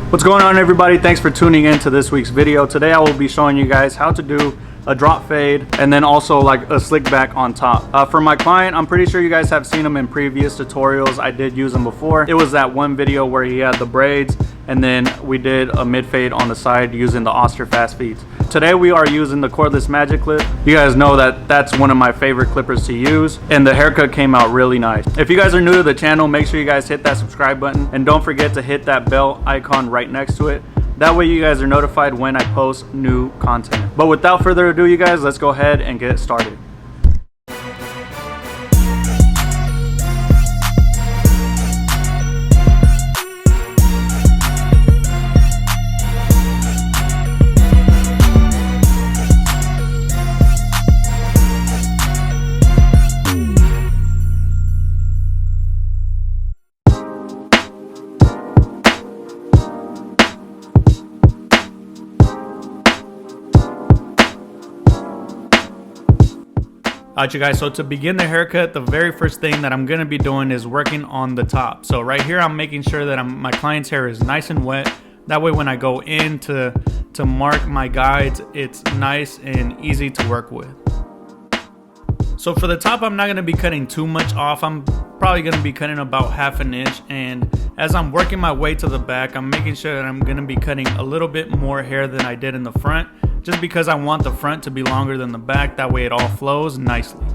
What's going on, everybody? Thanks for tuning in to this week's video. Today I will be showing you guys how to do a drop fade and then also like a slick back on top. For my client, I'm pretty sure you guys have seen him in previous tutorials. I did use him before. It was that one video where he had the braids and then we did a mid fade on the side using the Oster fast feeds. Today we are using the cordless magic clip. You guys know that that's one of my favorite clippers to use, and the haircut came out really nice. If you guys are new to the channel, make sure you guys hit that subscribe button and don't forget to hit that bell icon right next to it. That way you guys are notified when I post new content. But without further ado, you guys, let's go ahead and get started. Alright, you guys, so to begin the haircut, the very first thing that I'm going to be doing is working on the top. So right here, I'm making sure that my client's hair is nice and wet. That way when I go in to mark my guides, it's nice and easy to work with. So for the top, I'm not going to be cutting too much off. I'm probably going to be cutting about ½ an inch. And as I'm working my way to the back, I'm making sure that I'm going to be cutting a little bit more hair than I did in the front, just because I want the front to be longer than the back. That way it all flows nicely.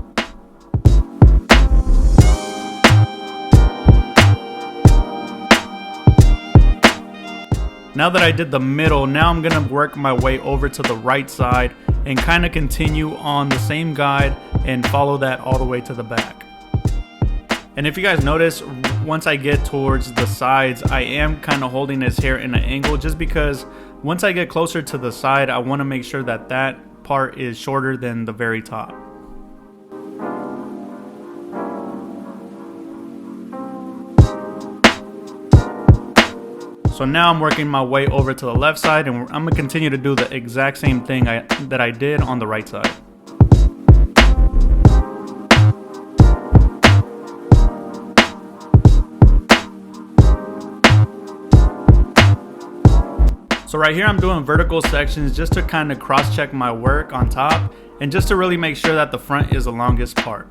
Now that I did the middle, now I'm gonna work my way over to the right side and kind of continue on the same guide and follow that all the way to the back. And if you guys notice, once I get towards the sides, I am kind of holding his hair in an angle, just because once I get closer to the side, I want to make sure that that part is shorter than the very top. So now I'm working my way over to the left side, and I'm going to continue to do the exact same thing that I did on the right side. So right here I'm doing vertical sections just to kind of cross-check my work on top and just to really make sure that the front is the longest part.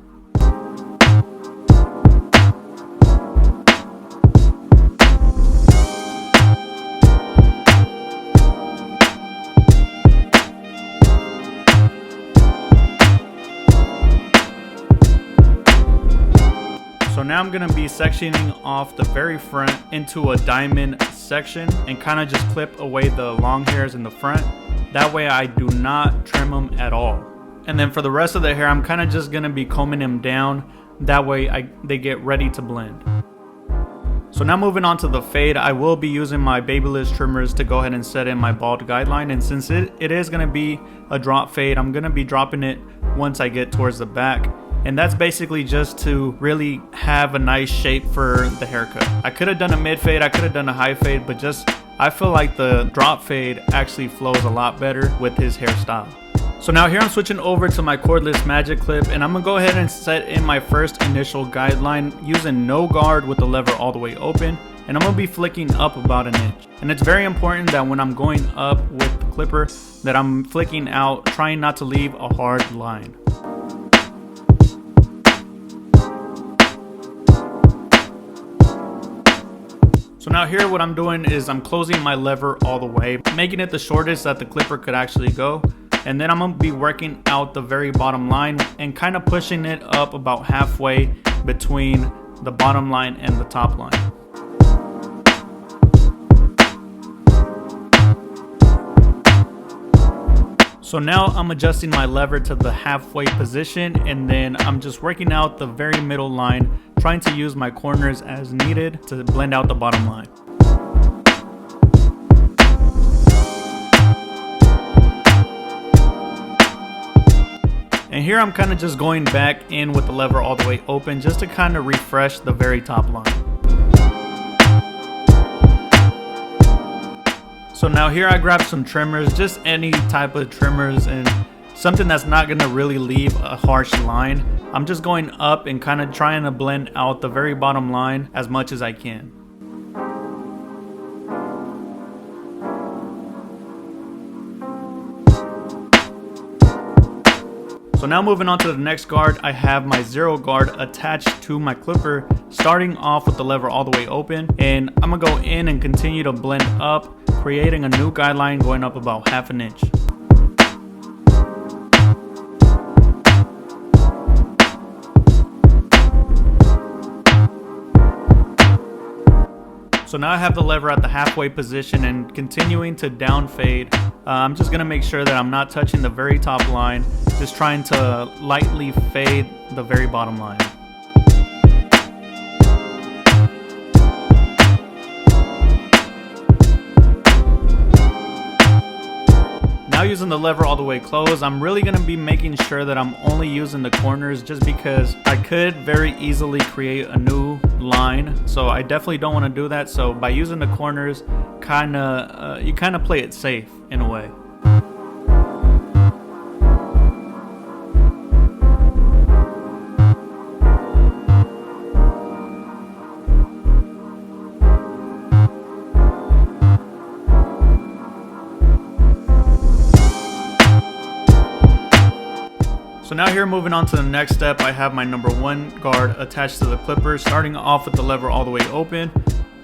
So now I'm going to be sectioning off the very front into a diamond section and kind of just clip away the long hairs in the front. That way I do not trim them at all. And then for the rest of the hair, I'm kind of just going to be combing them down. That way they get ready to blend. So now moving on to the fade, I will be using my Babyliss trimmers to go ahead and set in my bald guideline. And since it is going to be a drop fade, I'm going to be dropping it once I get towards the back. And that's basically just to really have a nice shape for the haircut. I could have done a mid fade, I could have done a high fade, but I feel like the drop fade actually flows a lot better with his hairstyle. So now here I'm switching over to my cordless magic clip, and I'm gonna go ahead and set in my first initial guideline using no guard with the lever all the way open, and I'm gonna be flicking up about an inch. And it's very important that when I'm going up with the clipper that I'm flicking out, trying not to leave a hard line. So now here what I'm doing is I'm closing my lever all the way, making it the shortest that the clipper could actually go. And then I'm going to be working out the very bottom line and kind of pushing it up about halfway between the bottom line and the top line. So now I'm adjusting my lever to the halfway position, and then I'm just working out the very middle line, trying to use my corners as needed to blend out the bottom line. And here I'm kind of just going back in with the lever all the way open just to kind of refresh the very top line. So now here I grabbed some trimmers, just any type of trimmers, and something that's not going to really leave a harsh line. I'm just going up and kind of trying to blend out the very bottom line as much as I can. So now moving on to the next guard, I have my zero guard attached to my clipper, starting off with the lever all the way open, and I'm gonna go in and continue to blend up, creating a new guideline going up about 1/2 inch. So now I have the lever at the halfway position and continuing to down fade. I'm just gonna make sure that I'm not touching the very top line, just trying to lightly fade the very bottom line. Now using the lever all the way closed, I'm really going to be making sure that I'm only using the corners, just because I could very easily create a new line. So I definitely don't want to do that. So by using the corners, you kind of play it safe in a way. So now here, moving on to the next step, I have my number 1 guard attached to the clipper, starting off with the lever all the way open.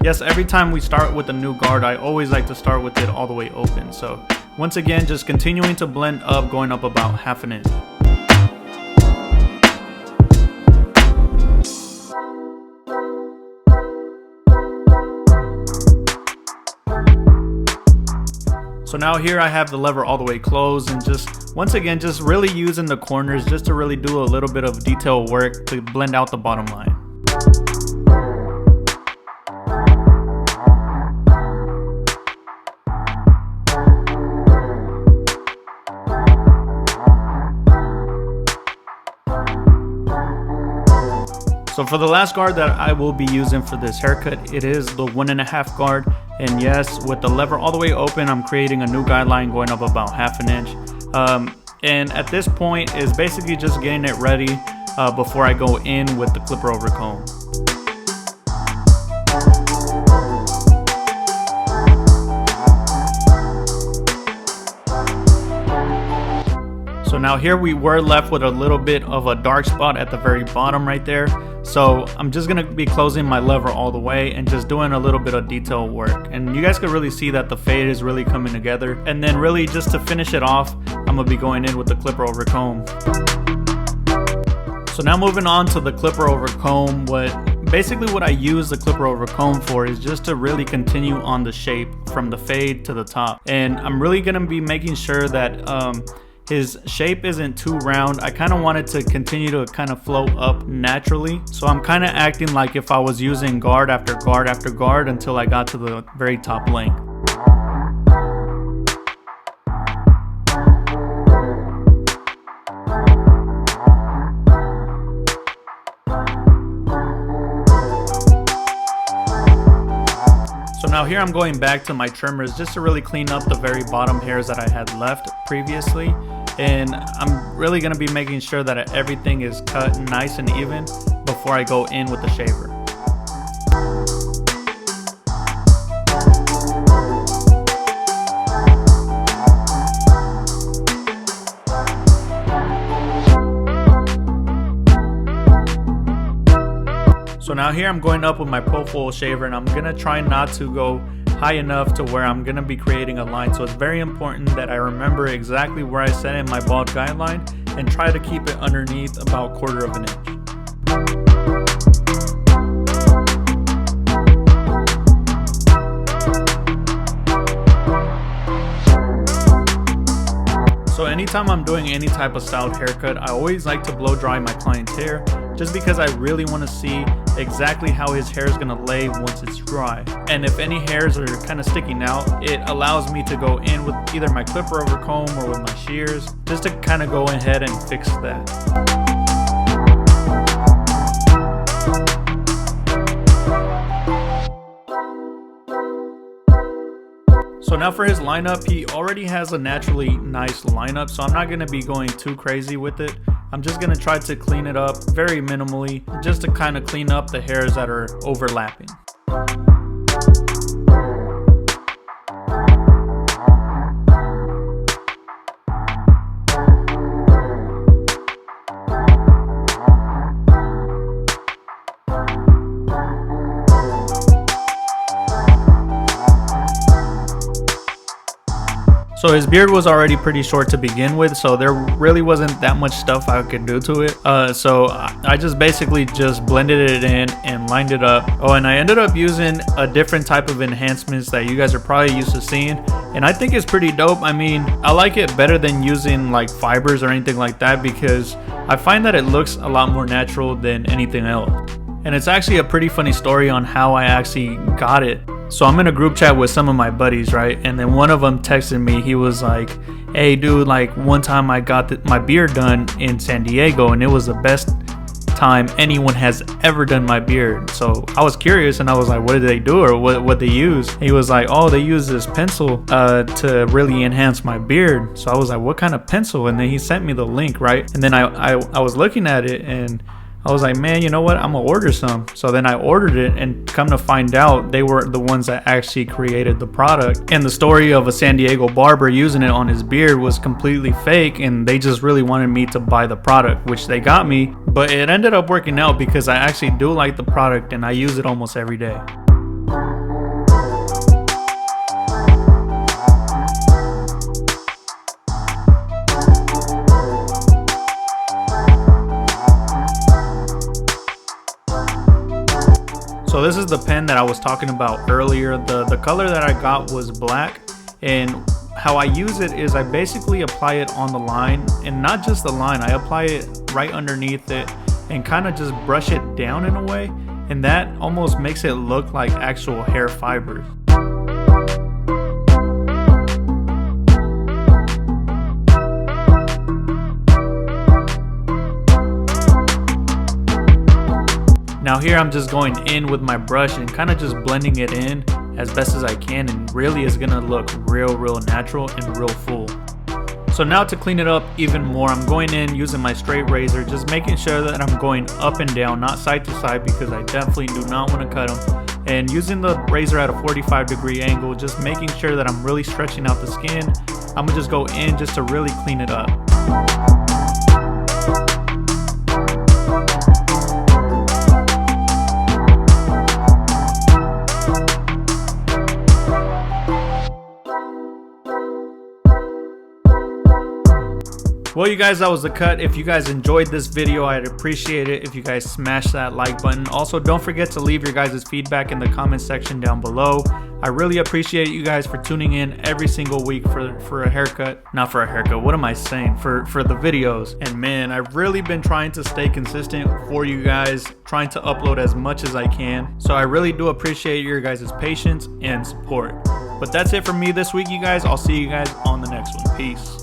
Yes, every time we start with a new guard, I always like to start with it all the way open. So once again, just continuing to blend up, going up about 1/2 inch. So now here I have the lever all the way closed, and just once again, just really using the corners just to really do a little bit of detail work to blend out the bottom line. So for the last guard that I will be using for this haircut, it is the 1.5 guard. And yes, with the lever all the way open, I'm creating a new guideline going up about 1/2 inch. And at this point is basically just getting it ready before I go in with the clipper over comb. So now here we were left with a little bit of a dark spot at the very bottom right there. So I'm just gonna be closing my lever all the way and just doing a little bit of detail work. And you guys can really see that the fade is really coming together. And then really just to finish it off, I'm gonna be going in with the clipper over comb. So now moving on to the clipper over comb, basically what I use the clipper over comb for is just to really continue on the shape from the fade to the top. And I'm really gonna be making sure that his shape isn't too round. I kind of want it to continue to kind of flow up naturally. So I'm kind of acting like if I was using guard after guard after guard until I got to the very top length. So now here I'm going back to my trimmers just to really clean up the very bottom hairs that I had left previously. And I'm really going to be making sure that everything is cut nice and even before I go in with the shaver. So now here I'm going up with my profile shaver, and I'm going to try not to go high enough to where I'm going to be creating a line. So it's very important that I remember exactly where I set in my bald guideline and try to keep it underneath about 1/4 of an inch. So anytime I'm doing any type of styled haircut, I always like to blow dry my client's hair, just because I really want to see exactly how his hair is going to lay once it's dry. And if any hairs are kind of sticking out, it allows me to go in with either my clipper over comb or with my shears, just to kind of go ahead and fix that. So now for his lineup, he already has a naturally nice lineup, so I'm not going to be going too crazy with it. I'm just going to try to clean it up very minimally, just to kind of clean up the hairs that are overlapping. So his beard was already pretty short to begin with, so there really wasn't that much stuff I could do to it. So I just basically just blended it in and lined it up. Oh, and I ended up using a different type of enhancements that you guys are probably used to seeing, and I think it's pretty dope. I mean, I like it better than using like fibers or anything like that, because I find that it looks a lot more natural than anything else. And it's actually a pretty funny story on how I actually got it. So I'm in a group chat with some of my buddies, right? And then one of them texted me. He was like, hey dude, like one time I got my beard done in San Diego, and it was the best time anyone has ever done my beard. So I was curious, and I was like, what did they do, or what they use? He was like, oh, they use this pencil to really enhance my beard. So I was like, what kind of pencil? And then he sent me the link, right? And then I was looking at it, and I was like, man, you know what? I'm gonna order some. So then I ordered it, and come to find out, they were the ones that actually created the product. And the story of a San Diego barber using it on his beard was completely fake, and they just really wanted me to buy the product, which they got me. But it ended up working out because I actually do like the product, and I use it almost every day. So this is the pen that I was talking about earlier. The color that I got was black, and how I use it is I basically apply it on the line, and not just the line, I apply it right underneath it and kind of just brush it down in a way, and that almost makes it look like actual hair fibers. Now here I'm just going in with my brush and kind of just blending it in as best as I can, and really is gonna look real natural and real full. So now to clean it up even more, I'm going in using my straight razor, just making sure that I'm going up and down, not side to side, because I definitely do not want to cut them. And using the razor at a 45-degree angle, just making sure that I'm really stretching out the skin. I'm gonna just go in just to really clean it up. Well, you guys, that was the cut. If you guys enjoyed this video, I'd appreciate it if you guys smash that like button. Also, don't forget to leave your guys' feedback in the comment section down below. I really appreciate you guys for tuning in every single week for a haircut. Not for a haircut, what am I saying? For the videos. And man, I've really been trying to stay consistent for you guys, trying to upload as much as I can. So I really do appreciate your guys' patience and support. But that's it for me this week, you guys. I'll see you guys on the next one. Peace.